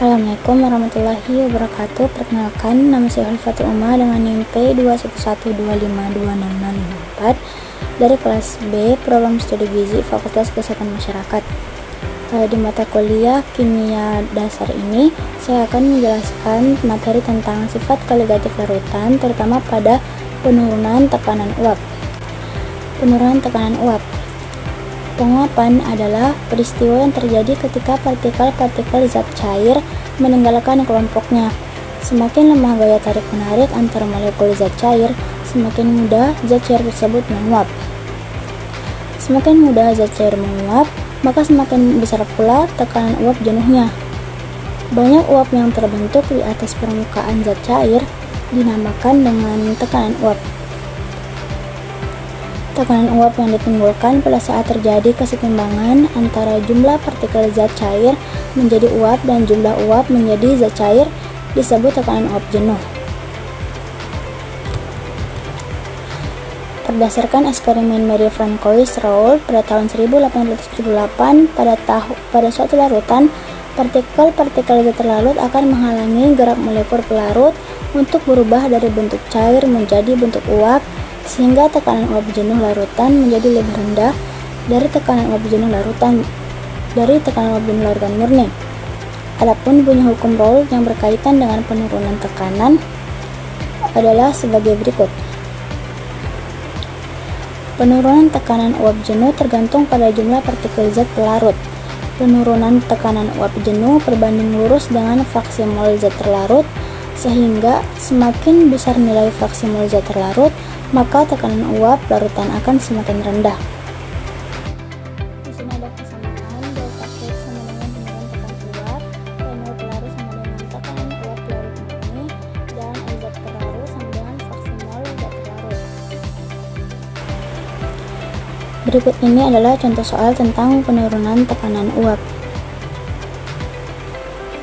Assalamualaikum warahmatullahi wabarakatuh. Perkenalkan, nama saya Halifatul Uma dengan NIM P211252664 dari kelas B Program Studi Gizi Fakultas Kesehatan Masyarakat. Di mata kuliah Kimia Dasar ini, saya akan menjelaskan materi tentang sifat koligatif larutan, terutama pada penurunan tekanan uap. Penguapan adalah peristiwa yang terjadi ketika partikel-partikel zat cair meninggalkan kelompoknya. Semakin lemah gaya tarik-menarik antara molekul zat cair, semakin mudah zat cair tersebut menguap. Semakin mudah zat cair menguap, maka semakin besar pula tekanan uap jenuhnya. Banyak uap yang terbentuk di atas permukaan zat cair dinamakan dengan tekanan uap. Tekanan uap yang ditimbulkan pada saat terjadi kesetimbangan antara jumlah partikel zat cair menjadi uap dan jumlah uap menjadi zat cair disebut tekanan uap jenuh. Berdasarkan eksperimen Marie Francois-Raoult pada tahun 1878, pada suatu larutan, partikel-partikel zat terlarut akan menghalangi gerak molekul pelarut untuk berubah dari bentuk cair menjadi bentuk uap, sehingga tekanan uap jenuh larutan menjadi lebih rendah dari tekanan uap jenuh larutan murni. Adapun bunyi hukum Raoult yang berkaitan dengan penurunan tekanan adalah sebagai berikut. Penurunan tekanan uap jenuh tergantung pada jumlah partikel zat pelarut. Penurunan tekanan uap jenuh berbanding lurus dengan fraksi mol zat terlarut, sehingga semakin besar nilai fraksi mol zat terlarut, maka tekanan uap larutan akan semakin rendah. Di sini ada persamaan delta T sama dengan penurunan tekanan uap, P0 pelarut sama dengan tekanan uap pelarut murni, dan Z pelarut sama dengan fraksi mol zat terlarut. Berikut ini adalah contoh soal tentang penurunan tekanan uap.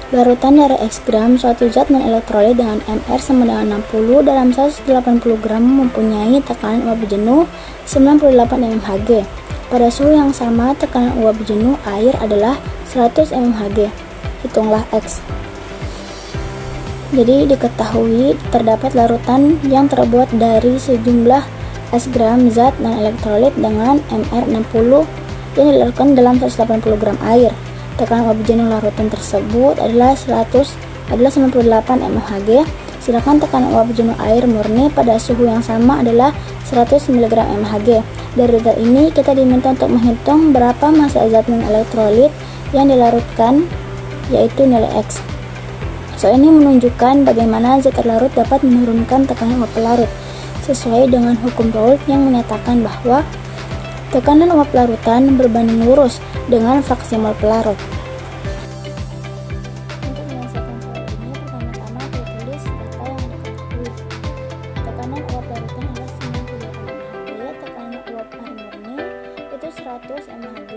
Larutan darah X gram suatu zat non-elektrolit dengan Mr sama dengan 60 dalam 180 gram mempunyai tekanan uap jenuh 98 mmHg. Pada suhu yang sama, tekanan uap jenuh air adalah 100 mmHg. Hitunglah X. Jadi diketahui terdapat larutan yang terbuat dari sejumlah S gram zat non-elektrolit dengan Mr 60 yang dilarutkan dalam 180 gram air. Tekanan uap jenuh larutan tersebut adalah 98 mmHg, sedangkan tekanan uap jenuh air murni pada suhu yang sama adalah 100 mg mmHg. Dari data ini kita diminta untuk menghitung berapa massa zat non-elektrolit yang dilarutkan, yaitu nilai X. Soal ini menunjukkan bagaimana zat terlarut dapat menurunkan tekanan uap pelarut, sesuai dengan hukum Raoult yang menyatakan bahwa tekanan uap larutan berbanding lurus dengan fraksi mol pelarut. Untuk menyelesaikan soal ini, pertama-tama kita tulis data yang diketahui. Tekanan uap larutan adalah 98 mmHg, tekanan uap air murni itu 100 mmHg,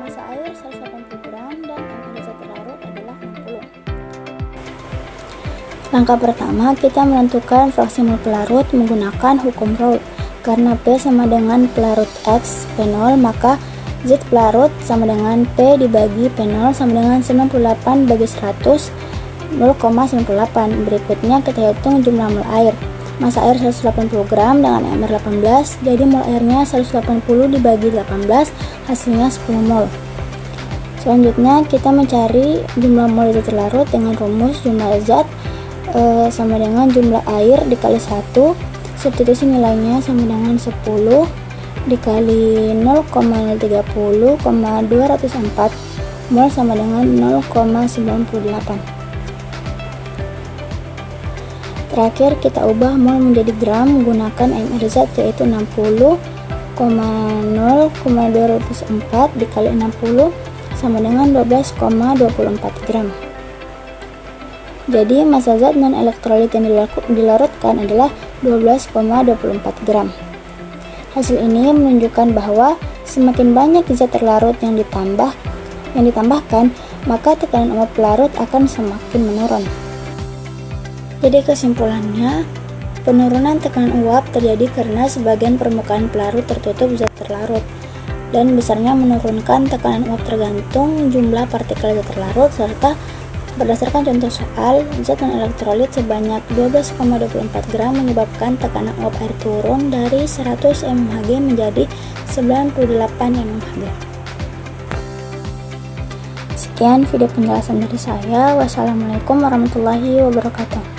massa air 180 gram, dan Mr zat terlarut adalah 60. Langkah pertama, kita menentukan fraksi mol pelarut menggunakan hukum Raoult. Karena P sama dengan pelarut X P0, maka Z pelarut sama dengan P dibagi P0 sama dengan 98 bagi 100, 0,98. Berikutnya kita hitung jumlah mol air. Massa air 180 gram dengan Mr 18, jadi mol airnya 180 dibagi 18, hasilnya 10 mol. Selanjutnya kita mencari jumlah mol zat terlarut dengan rumus jumlah zat sama dengan jumlah air dikali 1. Substitusi nilainya sama dengan 10 dikali 0,030,204 mol sama dengan 0,98. Terakhir kita ubah mol menjadi gram menggunakan Mr zat, yaitu 60,0,204 dikali 60 sama dengan 12,24 gram. Jadi massa zat non-elektrolit yang dilarutkan adalah 12,24 gram. Hasil ini menunjukkan bahwa semakin banyak zat terlarut yang ditambahkan, maka tekanan uap pelarut akan semakin menurun. Jadi kesimpulannya, penurunan tekanan uap terjadi karena sebagian permukaan pelarut tertutup zat terlarut, dan besarnya menurunkan tekanan uap tergantung jumlah partikel zat terlarut serta Berdasarkan contoh soal, zat non-elektrolit sebanyak 12,24 gram menyebabkan tekanan uap air turun dari 100 mmHg menjadi 98 mmHg. Sekian video penjelasan dari saya. Wassalamualaikum warahmatullahi wabarakatuh.